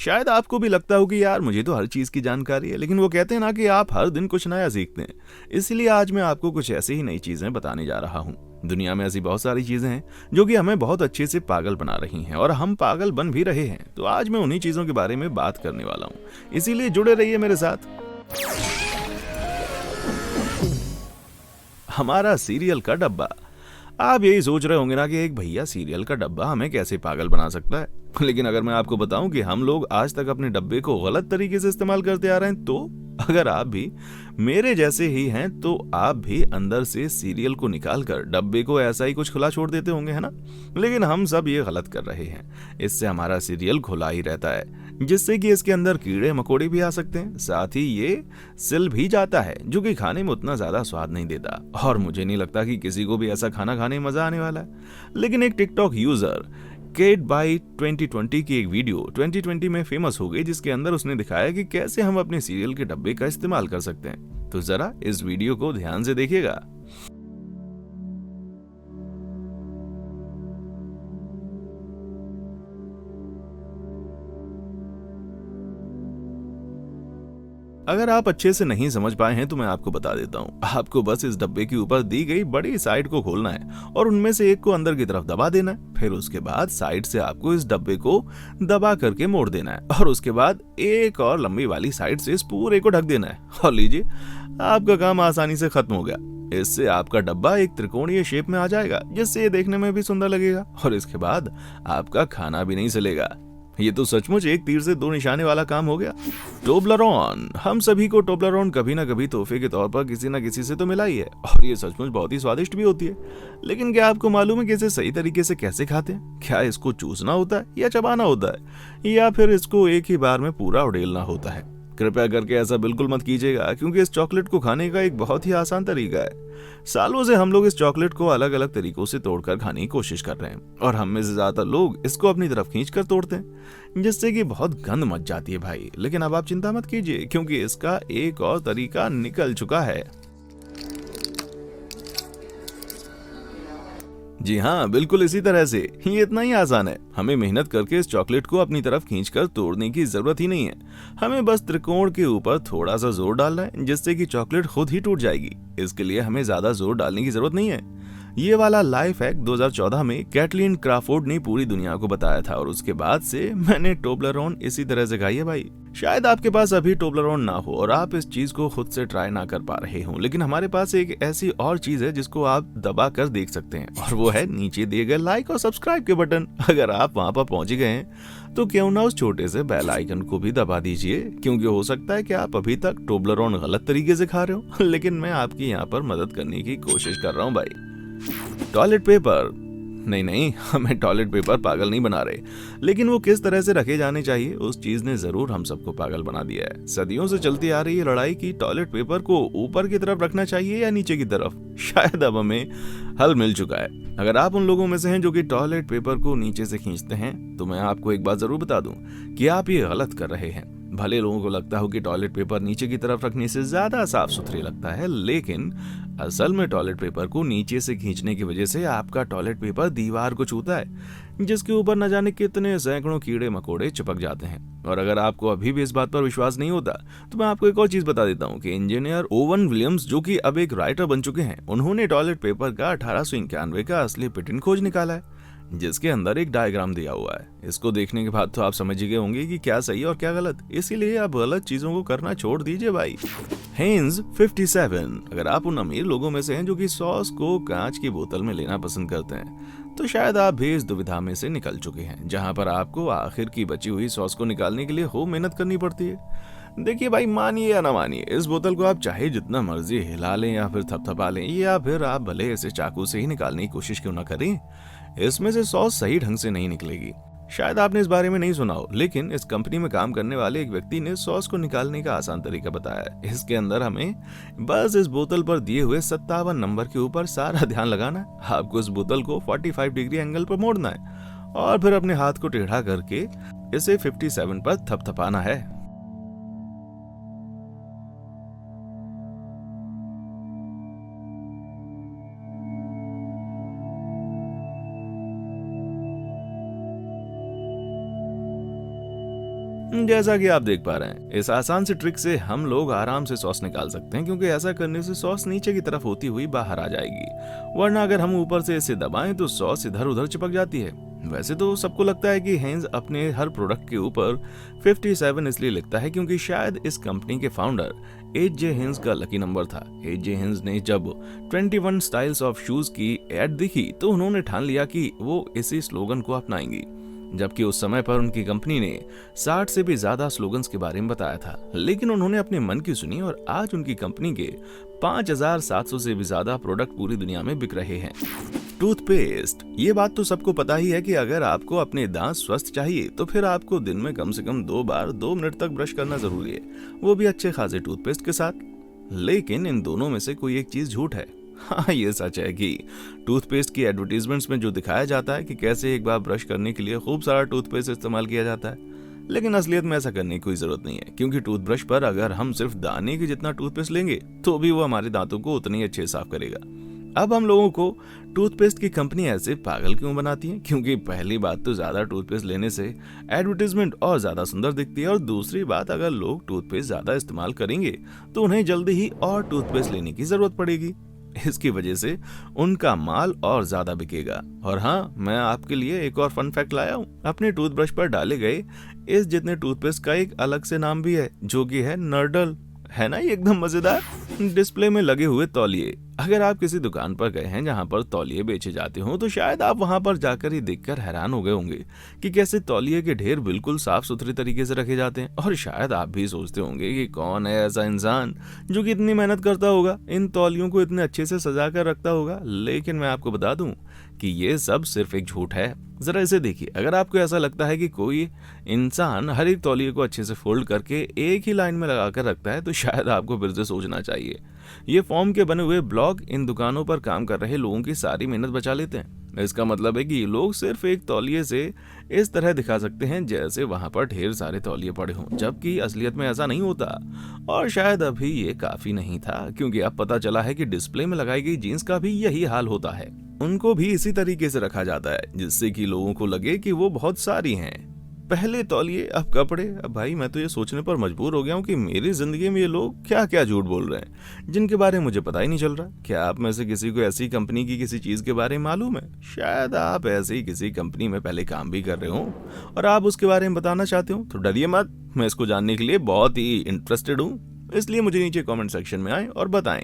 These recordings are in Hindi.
शायद आपको भी लगता हो कि यार मुझे तो हर चीज़ की जानकारी है, लेकिन वो कहते हैं ना कि आप हर दिन कुछ नया सीखते हैं। इसलिए आज मैं आपको कुछ ऐसी ही नई चीज़ें बताने जा रहा हूँ। दुनिया में ऐसी बहुत सारी चीज़ें हैं जो कि हमें बहुत अच्छे से पागल बना रही हैं और हम पागल बन भी रहे हैं। तो आज मैं उन्हीं चीज़ों के बारे में बात करने वाला हूँ, इसीलिए जुड़े रहिए मेरे साथ। हमारा सीरियल का डब्बा। आप यही सोच रहे होंगे ना कि एक भैया सीरियल का डब्बा हमें कैसे पागल बना सकता है। लेकिन अगर मैं आपको बताऊं कि हम लोग आज तक अपने डब्बे को गलत तरीके से इस्तेमाल करते आ रहे हैं, तो अगर आप भी मेरे जैसे ही हैं तो आप भी अंदर से सीरियल को निकाल कर डब्बे को ऐसा ही कुछ खुला छोड़ देते होंगे, है ना। लेकिन हम सब ये गलत कर रहे हैं। इससे हमारा सीरियल खुला ही रहता है, जिससे कि इसके अंदर कीड़े मकोड़े भी आ सकते हैं, साथ ही ये सिल भी जाता है, जो कि खाने में उतना ज्यादा स्वाद नहीं देता। और मुझे नहीं लगता कि किसी को भी ऐसा खाना खाने में मजा आने वाला है। लेकिन एक टिकटॉक यूजर केट बाई 2020 की एक वीडियो 2020 में फेमस हो गई, जिसके अंदर उसने दिखाया कि कैसे हम अपने सीरियल के डब्बे का इस्तेमाल कर सकते हैं। तो जरा इस वीडियो को ध्यान से देखिएगा। अगर आप अच्छे से नहीं समझ पाए हैं तो मैं आपको बता देता हूँ। आपको बस इस डब्बे के ऊपर दी गई बड़ी साइड को खोलना है और उनमें से एक को अंदर की तरफ दबा देना है। फिर उसके बाद साइड से आपको इस डब्बे को दबा करके मोड़ देना है और उसके बाद एक और लंबी वाली साइड से इस पूरे को ढक देना है। और लीजिए, आपका काम आसानी से खत्म हो गया। इससे आपका डब्बा एक त्रिकोणीय शेप में आ जाएगा, जिससे ये देखने में भी सुंदर लगेगा और इसके बाद आपका खाना भी नहीं जलेगा। ये तो सचमुच एक तीर से दो निशाने वाला काम हो गया। टोब्लरोन। हम सभी को टोब्लरोन कभी ना कभी तोहफे के तौर पर किसी ना किसी से तो मिला ही है और ये सचमुच बहुत ही स्वादिष्ट भी होती है। लेकिन क्या आपको मालूम है कि इसे सही तरीके से कैसे खाते हैं? क्या इसको चूसना होता है या चबाना होता है या फिर इसको एक ही बार में पूरा उड़ेलना होता है? कृपया करके ऐसा बिल्कुल मत कीजिएगा, क्योंकि इस चॉकलेट को खाने का एक बहुत ही आसान तरीका है। सालों से हम लोग इस चॉकलेट को अलग अलग तरीकों से तोड़कर खाने की कोशिश कर रहे हैं और हम में से ज्यादातर लोग इसको अपनी तरफ खींच कर तोड़ते हैं, जिससे कि बहुत गंद मच जाती है भाई। लेकिन अब आप चिंता मत कीजिए, क्योंकि इसका एक और तरीका निकल चुका है। जी हाँ, बिल्कुल इसी तरह से। ये इतना ही आसान है। हमें मेहनत करके इस चॉकलेट को अपनी तरफ खींचकर तोड़ने की जरूरत ही नहीं है। हमें बस त्रिकोण के ऊपर थोड़ा सा जोर डालना है, जिससे कि चॉकलेट खुद ही टूट जाएगी। इसके लिए हमें ज्यादा जोर डालने की जरूरत नहीं है। ये वाला लाइफ हैक 2014 में कैटलीन क्राफोर्ड ने पूरी दुनिया को बताया था और उसके बाद से मैंने टोब्लरोन इसी तरह से खाई है भाई। शायद आपके पास अभी टोब्लरोन ना हो और आप इस चीज को खुद से ट्राई ना कर पा रहे हो, लेकिन हमारे पास एक ऐसी और चीज है जिसको आप दबा कर देख सकते हैं, और वो है नीचे दिए गए लाइक और सब्सक्राइब के बटन। अगर आप वहां पर पहुंच गए हैं तो क्यों ना उस छोटे से बेल आइकन को भी दबा दीजिए, क्योंकि हो सकता है कि आप अभी तक टोब्लरोन गलत तरीके से खा रहे हो, लेकिन मैं आपकी यहाँ पर मदद करने की कोशिश कर रहा हूँ भाई। Toilet paper. नहीं नहीं, हमें टॉयलेट पेपर पागल नहीं बना रहे, लेकिन वो किस तरह से रखे जाने चाहिए उस चीज ने जरूर हम सबको पागल बना दिया है। सदियों से चलती आ रही है लड़ाई की टॉयलेट पेपर को ऊपर की तरफ रखना चाहिए या नीचे की तरफ। शायद अब हमें हल मिल चुका है। अगर आप उन लोगों में से हैं जो कि टॉयलेट पेपर को नीचे से खींचते हैं, तो मैं आपको एक बात जरूर बता दूं कि आप ये गलत कर रहे हैं। भले लोगों को लगता हो कि टॉयलेट पेपर नीचे की तरफ रखने से ज्यादा साफ सुथरी लगता है, लेकिन असल में टॉयलेट पेपर को नीचे से खींचने की वजह से आपका टॉयलेट पेपर दीवार को छूता है, जिसके ऊपर न जाने कितने सैकड़ों कीड़े मकोड़े चिपक जाते हैं। और अगर आपको अभी भी इस बात पर विश्वास नहीं होता, तो मैं आपको एक और चीज बता देता हूँ कि इंजीनियर ओवन विलियम्स, जो कि अब एक राइटर बन चुके हैं, उन्होंने टॉयलेट पेपर का 1891 का असली पेटेंट खोज निकाला है, जिसके अंदर एक डायग्राम दिया हुआ है। इसको देखने के बाद तो आप समझ ही गए होंगे कि क्या सही और क्या गलत, इसीलिए आप गलत चीजों को करना छोड़ दीजिए भाई। हेन्स 57। अगर आप उन अमीर लोगों में से हैं जो कि सॉस को कांच की बोतल में लेना पसंद करते हैं, तो शायद आप भी इस दुविधा में से निकल चुके हैं, जहां पर आपको आखिर की बची हुई सॉस को निकालने के लिए खूब मेहनत करनी पड़ती है। देखिए भाई, मानिए या ना मानिए, इस बोतल को आप चाहे जितना मर्जी हिला लें या फिर थपथपा लें, या फिर आप भले इसे चाकू से ही निकालने की कोशिश क्यों ना करें, इसमें से सॉस सही ढंग से नहीं निकलेगी। शायद आपने इस बारे में नहीं सुना हो, लेकिन इस कंपनी में काम करने वाले एक व्यक्ति ने सॉस को निकालने का आसान तरीका बताया है। इसके अंदर हमें बस इस बोतल पर दिए हुए 57 नंबर के ऊपर सारा ध्यान लगाना है। आपको इस बोतल को 45 डिग्री एंगल पर मोड़ना है और फिर अपने हाथ को टेढ़ा करके इसे 57 पर थपथपाना है। जैसा कि आप देख पा रहे हैं, इस आसान सी ट्रिक से हम लोग आराम से सॉस निकाल सकते हैं, क्योंकि ऐसा करने से सॉस नीचे की तरफ होती हुई बाहर आ जाएगी, वरना अगर हम ऊपर से इसे दबाएं तो सॉस इधर उधर चिपक जाती है। वैसे तो सबको लगता है कि हेंज अपने हर प्रोडक्ट के ऊपर 57 इसलिए लिखता है क्योंकि शायद इस कंपनी के फाउंडर एच.जे. हिंज का लकी नंबर था। एच.जे. हिंज ने जब 21 स्टाइल्स ऑफ शूज की एड दिखी तो उन्होंने ठान लिया कि वो इसी स्लोगन को अपनाएंगी, जबकि उस समय पर उनकी कंपनी ने 60 से भी ज्यादा स्लोगन्स के बारे में बताया था। लेकिन उन्होंने अपने मन की सुनी और आज उनकी कंपनी के 5700 से भी ज्यादा प्रोडक्ट पूरी दुनिया में बिक रहे हैं। टूथपेस्ट, ये बात तो सबको पता ही है कि अगर आपको अपने दांत स्वस्थ चाहिए तो फिर आपको दिन में कम से कम 2 बार 2 मिनट तक ब्रश करना जरूरी है, वो भी अच्छे खासे टूथपेस्ट के साथ। लेकिन इन दोनों में से कोई एक चीज झूठ है। हाँ, ये सच है कि टूथपेस्ट की एडवर्टीजमेंट्स में जो दिखाया जाता है कि कैसे एक बार ब्रश करने के लिए खूब सारा टूथपेस्ट इस्तेमाल किया जाता है, लेकिन असलियत में ऐसा करने की कोई जरूरत नहीं है, क्योंकि टूथब्रश पर अगर हम सिर्फ दाने के जितना टूथपेस्ट लेंगे तो भी वो हमारे दांतों को उतने ही अच्छे साफ करेगा। अब हम लोगों को टूथपेस्ट की कंपनी ऐसे पागल क्यों बनाती है? क्योंकि पहली बात तो ज्यादा टूथपेस्ट लेने से एडवर्टीजमेंट और ज्यादा सुंदर दिखती है, और दूसरी बात, अगर लोग टूथपेस्ट ज्यादा इस्तेमाल करेंगे तो उन्हें जल्दी ही और टूथपेस्ट लेने की जरूरत पड़ेगी। इसकी वजह से उनका माल और ज्यादा बिकेगा। और हाँ, मैं आपके लिए एक और फन फैक्ट लाया हूँ। अपने टूथब्रश पर डाले गए इस जितने टूथपेस्ट का एक अलग से नाम भी है, जो कि है नर्डल। है ना ये एकदम मजेदार? डिस्प्ले में लगे हुए तौलिए, अगर आप किसी दुकान पर गए हैं जहां पर तौलिए बेचे जाते हो तो शायद आप वहां पर जाकर ही देखकर हैरान हो गए होंगे कि कैसे तौलिए के ढेर बिल्कुल साफ सुथरे तरीके से रखे जाते हैं। और शायद आप भी सोचते होंगे कि कौन है ऐसा इंसान जो कि इतनी मेहनत करता होगा, इन तौलियों को इतने अच्छे से सजा कर रखता होगा। लेकिन मैं आपको बता दूं कि ये सब सिर्फ एक झूठ है। जरा इसे देखिए, अगर आपको ऐसा लगता है कि कोई इंसान हर एक तौलिए को अच्छे से फोल्ड करके एक ही लाइन में लगाकर रखता है तो शायद आपको फिर से सोचना चाहिए। ये फॉर्म के बने हुए ब्लॉक इन दुकानों पर काम कर रहे लोगों की सारी मेहनत बचा लेते हैं। इसका मतलब है कि ये लोग सिर्फ एक तौलिए से इस तरह दिखा सकते हैं जैसे वहां पर ढेर सारे तौलिए पड़े हों, जबकि असलियत में ऐसा नहीं होता। और शायद अभी ये काफी नहीं था, क्योंकि अब पता चला है कि डिस्प्ले में लगाई गई जीन्स का भी यही हाल होता है। उनको भी इसी तरीके से रखा जाता है जिससे कि लोगों को लगे कि वो बहुत सारी हैं। पहले तौलिए, अब कपड़े। अब भाई, मैं तो ये सोचने पर मजबूर हो गया हूँ कि मेरी जिंदगी में ये लोग क्या क्या झूठ बोल रहे हैं जिनके बारे में मुझे पता ही नहीं चल रहा। क्या आप में से किसी को ऐसी कंपनी की किसी चीज के बारे में मालूम है? शायद आप ऐसे ही किसी कंपनी में पहले काम भी कर रहे हो और आप उसके बारे में बताना चाहते हो, तो डरिए मत, मैं इसको जानने के लिए बहुत ही इंटरेस्टेड हूँ। इसलिए मुझे नीचे कॉमेंट सेक्शन में आए और बताएं।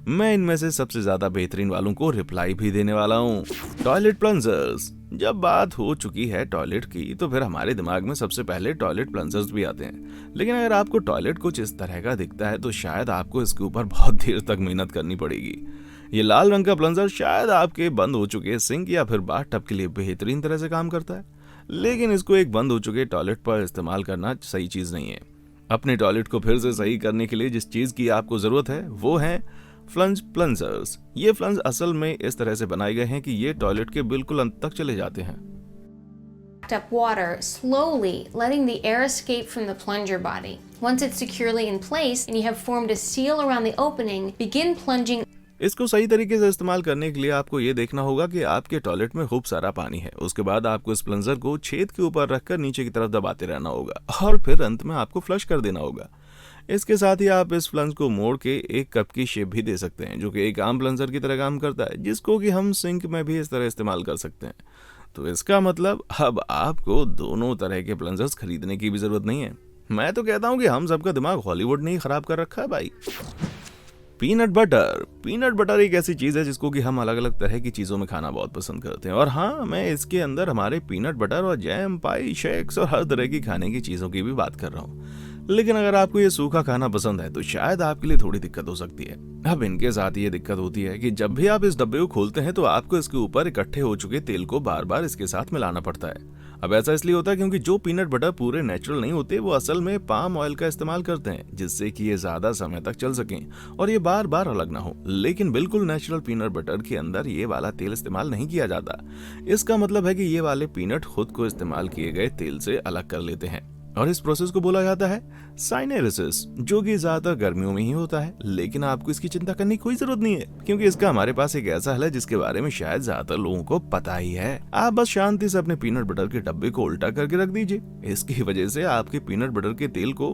मैं इनमें से सबसे ज्यादा बेहतरीन वालों को रिप्लाई भी देने वाला हूँ। Toilet plungers. जब बात हो चुकी है टॉयलेट की तो फिर हमारे दिमाग में सबसे पहले टॉयलेट प्लंजर्स भी आते हैं। लेकिन अगर आपको टॉयलेट कुछ इस तरह का दिखता है तो शायद आपको इसके ऊपर बहुत देर तक मेहनत करनी पड़ेगी। ये लाल रंग का प्लंजर शायद आपके बंद हो चुके सिंक या फिर बाथटब के लिए बेहतरीन तरह से काम करता है, लेकिन इसको एक बंद हो चुके टॉयलेट पर इस्तेमाल करना सही चीज नहीं है। अपने टॉयलेट को फिर से सही करने के लिए जिस चीज की आपको जरूरत है वो है फ्लंज प्लंजर्स। ये फ्लंज असल में इस तरह से बनाए गए हैं कि ये टॉयलेट के बिल्कुल अंत तक चले जाते हैं। Up water, slowly letting the air escape from the plunger body. Once it's securely in place and you have formed a seal around the opening, begin plunging. इसको सही तरीके से इस्तेमाल करने के लिए आपको ये देखना होगा कि आपके टॉयलेट में खूब सारा पानी है। उसके बाद आपको इस प्लंजर को छेद के ऊपर रखकर नीचे की तरफ दबाते रहना होगा और फिर अंत में आपको फ्लश कर देना होगा। इसके साथ ही आप इस फ्लंज को मोड़ के एक कप की शेप भी दे सकते हैं, जो कि एक आम प्लंजर की तरह काम करता है, जिसको कि हम सिंक में भी इस तरह इस्तेमाल कर सकते हैं। तो इसका मतलब अब आपको दोनों तरह के प्लंजर्स खरीदने की भी जरूरत नहीं है। मैं तो कहता हूँ कि हम सबका दिमाग हॉलीवुड ने ही खराब कर रखा है भाई। Peanut butter. पीनट बटर एक ऐसी चीज है जिसको कि हम अलग अलग तरह की चीजों में खाना बहुत पसंद करते हैं। और हाँ, मैं इसके अंदर हमारे पीनट बटर और जैम, पाई, शेक्स और हर तरह की खाने की चीजों की भी बात कर रहा हूँ। लेकिन अगर आपको ये सूखा खाना पसंद है तो शायद आपके लिए थोड़ी दिक्कत हो सकती है। अब इनके साथ ये दिक्कत होती है कि जब भी आप इस डब्बे को खोलते हैं तो आपको इसके ऊपर इकट्ठे हो चुके तेल को बार बार इसके साथ मिलाना पड़ता है। अब ऐसा इसलिए होता है क्योंकि जो पीनट बटर पूरे नेचुरल नहीं होते वो असल में पाम ऑयल का इस्तेमाल करते हैं, जिससे कि ये ज्यादा समय तक चल सकें और ये बार बार अलग ना हो। लेकिन बिल्कुल नेचुरल पीनट बटर के अंदर ये वाला तेल इस्तेमाल नहीं किया जाता। इसका मतलब है कि ये वाले पीनट खुद को इस्तेमाल किए गए तेल से अलग कर लेते हैं। और इस प्रोसेस को बोला जाता है साइनेरिसिस, जो कि ज्यादातर गर्मियों में ही होता है। लेकिन आपको इसकी चिंता करने की कोई जरूरत नहीं है, क्योंकि इसका हमारे पास एक ऐसा हल है जिसके बारे में शायद ज्यादातर लोगों को पता ही है। आप बस शांति से अपने पीनट बटर के डब्बे को उल्टा करके रख दीजिए। इसकी वजह से आपके पीनट बटर के तेल को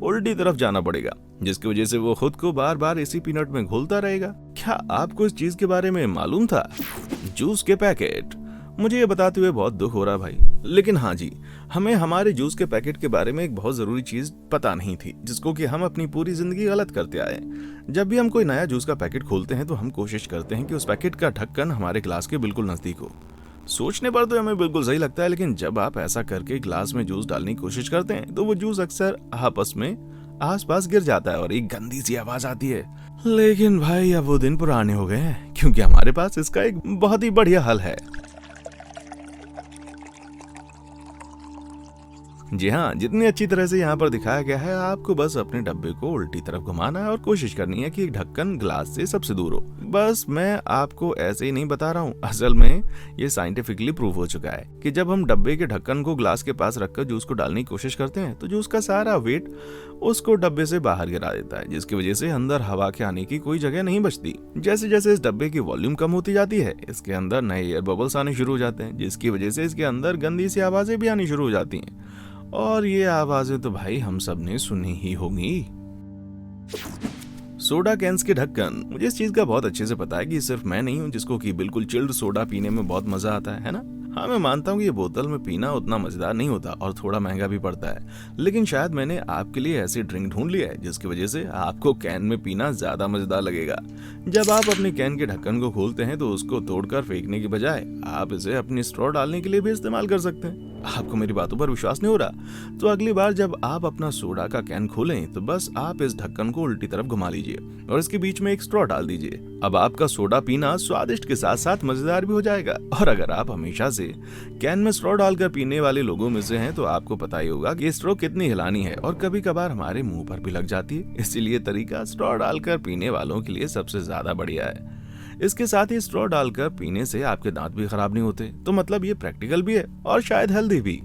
उल्टी तरफ जाना पड़ेगा, जिसकी वजह से वो खुद को बार बार इसी पीनट में घोलता रहेगा। क्या आपको इस चीज के बारे में मालूम था? जूस के पैकेट। मुझे ये बताते हुए बहुत दुख हो रहा भाई, लेकिन हाँ जी, हमें हमारे जूस के पैकेट के बारे में एक बहुत जरूरी चीज पता नहीं थी, जिसको कि हम अपनी पूरी जिंदगी गलत करते आए। जब भी हम कोई नया जूस का पैकेट खोलते हैं तो हम कोशिश करते हैं कि उस पैकेट का ढक्कन हमारे ग्लास के बिल्कुल नजदीक हो। सोचने पर तो हमें बिल्कुल सही लगता है, लेकिन जब आप ऐसा करके ग्लास में जूस डालने की कोशिश करते हैं तो वो जूस अक्सर आपस में आसपास गिर जाता है और एक गंदी सी आवाज आती है। लेकिन भाई अब वो दिन पुराने हो गए हैं, क्योंकि हमारे पास इसका एक बहुत ही बढ़िया हल है। जी हाँ, जितनी अच्छी तरह से यहाँ पर दिखाया गया है, आपको बस अपने डब्बे को उल्टी तरफ घुमाना है और कोशिश करनी है कि ढक्कन ग्लास से सबसे दूर हो। बस मैं आपको ऐसे ही नहीं बता रहा हूँ, असल में ये साइंटिफिकली प्रूव हो चुका है कि जब हम डब्बे के ढक्कन को ग्लास के पास रखकर जूस को डालने की कोशिश करते हैं तो जूस का सारा वेट उसको डब्बे से बाहर गिरा देता है, जिसकी वजह से अंदर हवा के आने की कोई जगह नहीं बचती। जैसे जैसे इस डब्बे की वॉल्यूम कम होती जाती है, इसके अंदर नए एयर बबल्स आने शुरू हो जाते हैं, जिसकी वजह से इसके अंदर गंदी सी आवाजें भी आनी शुरू हो जाती हैं। और ये आवाजें तो भाई हम सब ने सुनी ही होंगी। सोडा कैंस के ढक्कन। मुझे इस चीज का बहुत अच्छे से पता है कि सिर्फ मैं नहीं हूँ जिसको कि बिल्कुल चिल्ड सोडा पीने में बहुत मजा आता है ना? हाँ, मैं मानता हूँ कि ये बोतल में पीना उतना मजेदार नहीं होता और थोड़ा महंगा भी पड़ता है, लेकिन शायद मैंने आपके लिए ऐसी ड्रिंक ढूंढ लिया है जिसकी वजह से आपको कैन में पीना ज्यादा मजेदार लगेगा। जब आप अपने कैन के ढक्कन को खोलते हैं तो उसको तोड़कर फेंकने की बजाय आप इसे अपनी स्ट्रॉ डालने के लिए भी इस्तेमाल कर सकते हैं। आपको मेरी बातों पर विश्वास नहीं हो रहा? तो अगली बार जब आप अपना सोडा का कैन खोलें तो बस आप इस ढक्कन को उल्टी तरफ घुमा लीजिए और इसके बीच में एक स्ट्रॉ डाल दीजिए। अब आपका सोडा पीना स्वादिष्ट के साथ साथ मजेदार भी हो जाएगा। और अगर आप हमेशा से कैन में स्ट्रॉ डालकर पीने वाले लोगों में से हैं तो आपको पता ही होगा कि स्ट्रॉ कितनी हिलानी है और कभी कभार हमारे मुंह पर भी लग जाती है। इसीलिए तरीका स्ट्रॉ डालकर पीने वालों के लिए सबसे ज्यादा बढ़िया है। इसके साथ ही स्ट्रॉ डालकर पीने से आपके दांत भी खराब नहीं होते, तो मतलब ये प्रैक्टिकल भी है और शायद हेल्दी भी।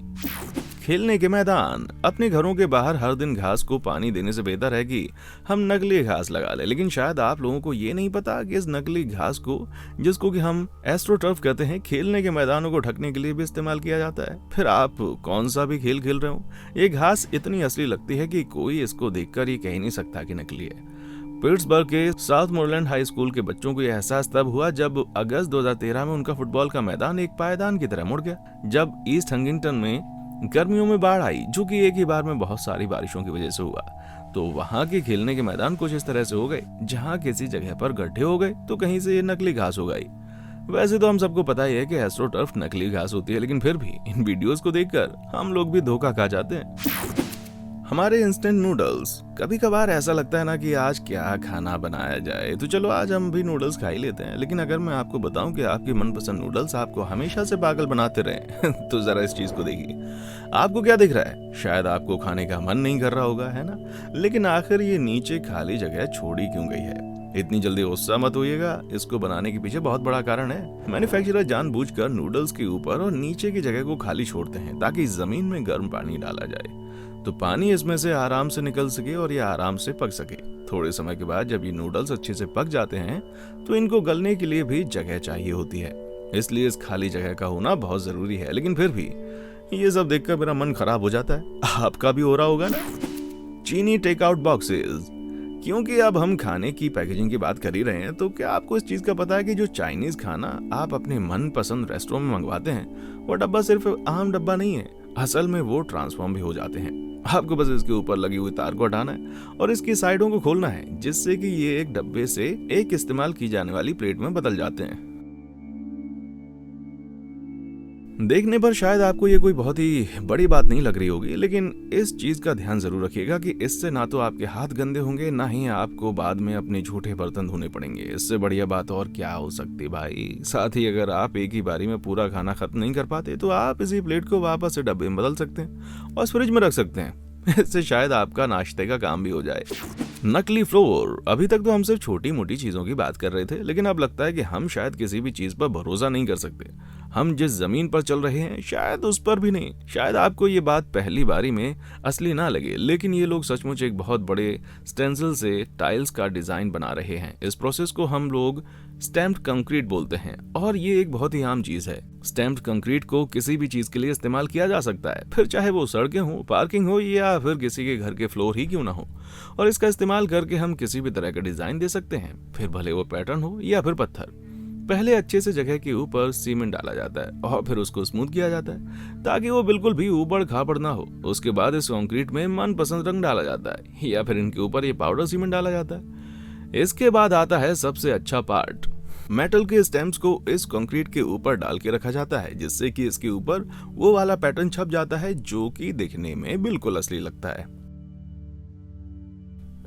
खेलने के मैदान। अपने घरों के बाहर हर दिन घास को पानी देने से बेहतर है कि हम नकली घास लगा लें, लेकिन शायद आप लोगों को ये नहीं पता कि इस नकली घास को, जिसको कि हम एस्ट्रोटर्फ कहते हैं, खेलने के मैदानों को ढकने के लिए भी इस्तेमाल किया जाता है। फिर आप कौन सा भी खेल खेल रहे हो, ये घास इतनी असली लगती है कि कोई इसको देखकर ये कह ही नहीं सकता कि नकली है। पिट्सबर्ग के साउथमोरलैंड हाई स्कूल के बच्चों को यह एहसास तब हुआ जब अगस्त 2013 में उनका फुटबॉल का मैदान एक पायदान की तरह मुड़ गया, जब ईस्ट हंगिंगटन में गर्मियों में बाढ़ आई, जो कि एक ही बार में बहुत सारी बारिशों की वजह से हुआ। तो वहां के खेलने के मैदान कुछ इस तरह से हो गए, जहां किसी जगह पर गड्ढे हो गए तो कहीं से ये नकली घास हो गई। वैसे तो हम सबको पता ही है कि एस्ट्रोटर्फ नकली घास होती है, लेकिन फिर भी इन वीडियोस को देखकर हम लोग भी धोखा खा जाते हैं। हमारे इंस्टेंट नूडल्स। कभी कभार ऐसा लगता है ना कि आज क्या खाना बनाया जाए, तो चलो आज हम भी नूडल्स खा ही लेते हैं। लेकिन अगर मैं आपको बताऊं कि आपकी मनपसंद नूडल्स आपको हमेशा से पागल बनाते रहे तो जरा इस चीज को देखिए। आपको क्या दिख रहा है? शायद आपको खाने का मन नहीं कर रहा होगा, है ना? लेकिन आखिर ये नीचे खाली जगह छोड़ी क्यों गई है? इतनी जल्दी गुस्सा मत होइएगा, इसको बनाने के पीछे बहुत बड़ा कारण है। मैन्युफैक्चरर जानबूझकर नूडल्स के ऊपर और नीचे की जगह को खाली छोड़ते हैं ताकि जमीन में गर्म पानी डाला जाए, तो पानी इसमें से आराम से निकल सके और ये आराम से पक सके। थोड़े समय के बाद जब ये नूडल्स अच्छे से पक जाते हैं तो इनको गलने के लिए भी जगह चाहिए होती है, इसलिए इस खाली जगह का होना बहुत जरूरी है। लेकिन फिर भी ये सब देखकर मेरा मन खराब हो जाता है। आपका भी हो रहा होगा ना? चीनी टेक आउट बॉक्सेस। क्योंकि अब हम खाने की पैकेजिंग की बात कर ही रहे हैं, तो क्या आपको इस चीज का पता है कि जो चाइनीज खाना आप अपने मनपसंद रेस्टोरेंट में मंगवाते हैं वो डब्बा सिर्फ आम डब्बा नहीं है, असल में वो ट्रांसफॉर्म भी हो जाते हैं। आपको बस इसके ऊपर लगी हुई तार को हटाना है और इसकी साइडों को खोलना है, जिससे कि ये एक डब्बे से एक इस्तेमाल की जाने वाली प्लेट में बदल जाते हैं। देखने पर शायद आपको ये कोई बहुत ही बड़ी बात नहीं लग रही होगी, लेकिन इस चीज का ध्यान जरूर रखिएगा कि इससे ना तो आपके हाथ गंदे होंगे, ना ही आपको बाद में अपने झूठे बर्तन धोने पड़ेंगे। इससे बढ़िया बात और क्या हो सकती भाई। साथ ही अगर आप एक ही बारी में पूरा खाना खत्म नहीं कर पाते तो आप इसी प्लेट को वापस से डब्बे में बदल सकते हैं और फ्रिज में रख सकते हैं। इससे शायद आपका नाश्ते का काम भी हो जाए। नकली फ्लोर। अभी तक तो हम सिर्फ छोटी मोटी चीजों की बात कर रहे थे, लेकिन अब लगता है कि हम शायद किसी भी चीज पर भरोसा नहीं कर सकते। हम जिस जमीन पर चल रहे हैं शायद उस पर भी नहीं। शायद आपको ये बात पहली बारी में असली ना लगे, लेकिन ये लोग सचमुच एक बहुत बड़े स्टेंसिल से टाइल्स का डिजाइन बना रहे हैं। इस प्रोसेस को हम लोग स्टैम्प्ड कंक्रीट बोलते हैं और ये एक बहुत ही आम चीज है। स्टैम्प्ड कंक्रीट को किसी भी चीज के लिए इस्तेमाल किया जा सकता है, फिर चाहे वो सड़कें हो, पार्किंग हो या फिर किसी के घर के फ्लोर ही क्यों ना हो। और इसका इस्तेमाल करके हम किसी भी तरह का डिजाइन दे सकते हैं, फिर भले वो पैटर्न हो या फिर पत्थर। पहले अच्छे से जगह के ऊपर सीमेंट डाला जाता है और फिर उसको स्मूथ किया जाता है ताकि वो बिल्कुल भी ऊबड़ खाबड़ ना हो। उसके बाद इस कंक्रीट में मनपसंद रंग डाला जाता है या फिर इनके ऊपर ये पाउडर सीमेंट डाला जाता है। इसके बाद आता है सबसे अच्छा पार्ट। मेटल के स्टैम्प्स को इस कंक्रीट के ऊपर डाल के रखा जाता है, जिससे कि इसके ऊपर वो वाला पैटर्न छप जाता है जो कि दिखने में बिल्कुल असली लगता है।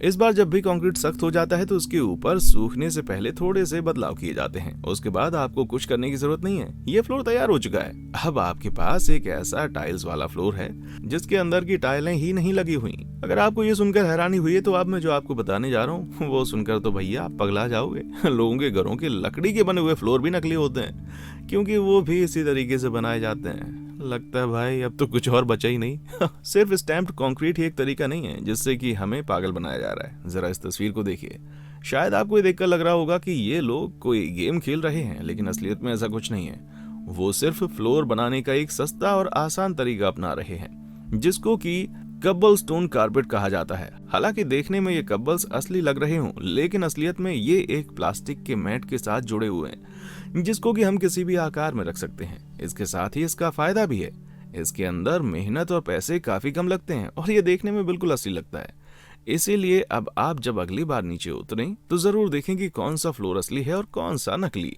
इस बार जब भी कंक्रीट सख्त हो जाता है तो उसके ऊपर सूखने से पहले थोड़े से बदलाव किए जाते हैं। उसके बाद आपको कुछ करने की जरूरत नहीं है, ये फ्लोर तैयार हो चुका है। अब आपके पास एक ऐसा टाइल्स वाला फ्लोर है जिसके अंदर की टाइलें ही नहीं लगी हुई। अगर आपको ये सुनकर हैरानी हुई है तो अब मैं जो आपको बताने जा रहा हूँ वो सुनकर तो भैया आप पगला जाओगे। लोगों के घरों के लकड़ी के बने हुए फ्लोर भी नकली होते हैं, क्योंकि वो भी इसी तरीके से बनाए जाते हैं। लगता है भाई अब तो कुछ और बचा ही नहीं। सिर्फ स्टैम्प्ड कंक्रीट ही एक तरीका नहीं है जिससे कि हमें पागल बनाया जा रहा है। जरा इस तस्वीर को देखिए। शायद आपको ये देखकर लग रहा होगा कि ये लोग कोई गेम खेल रहे हैं, लेकिन असलियत में ऐसा कुछ नहीं है। वो सिर्फ फ्लोर बनाने का एक सस्ता और आसान तरीका अपना रहे हैं, जिसको कि कब्बल स्टोन कारपेट कहा जाता है। हालांकि देखने में ये कब्बल्स असली लग रहे हों, लेकिन असलियत में ये एक प्लास्टिक के मैट के साथ जुड़े हुए हैं, जिसको कि हम किसी भी आकार में रख सकते हैं। इसके साथ ही इसका फायदा भी है, इसके अंदर मेहनत और पैसे काफी कम लगते हैं और ये देखने में बिल्कुल असली लगता है। इसीलिए अब आप जब अगली बार नीचे उतरें तो जरूर देखें कि कौन सा फ्लोर असली है और कौन सा नकली।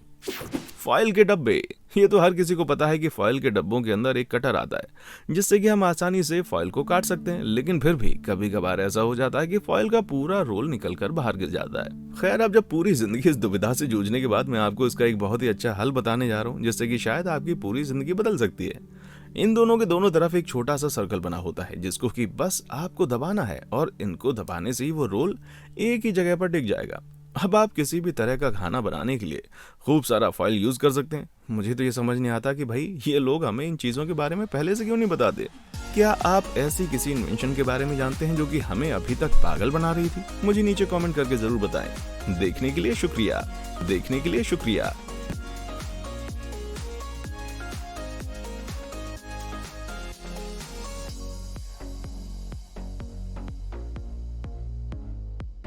फॉइल के डब्बे। ये तो हर किसी को पता है कि फॉइल के डब्बों के अंदर एक कटर आता है जिससे कि हम आसानी से फॉइल को काट सकते हैं, लेकिन फिर भी कभी कभार ऐसा हो जाता है कि फॉइल का पूरा रोल निकलकर बाहर गिर जाता है। खैर, अब जब पूरी जिंदगी इस दुविधा से जूझने के बाद मैं आपको इसका एक बहुत ही अच्छा हल बताने जा रहा हूँ, जिससे कि शायद आपकी पूरी जिंदगी बदल सकती है। इन दोनों के दोनों तरफ एक छोटा सा सर्कल बना होता है जिसको कि बस आपको दबाना है और इनको दबाने से ही वो रोल एक ही जगह पर टिक जाएगा। अब आप किसी भी तरह का खाना बनाने के लिए खूब सारा फॉइल यूज कर सकते हैं। मुझे तो ये समझ नहीं आता कि भाई ये लोग हमें इन चीजों के बारे में पहले से क्यों नहीं बताते। क्या आप ऐसी किसी इन्वेंशन के बारे में जानते हैं जो कि हमें अभी तक पागल बना रही थी? मुझे नीचे कमेंट करके जरूर बताएं। देखने के लिए शुक्रिया।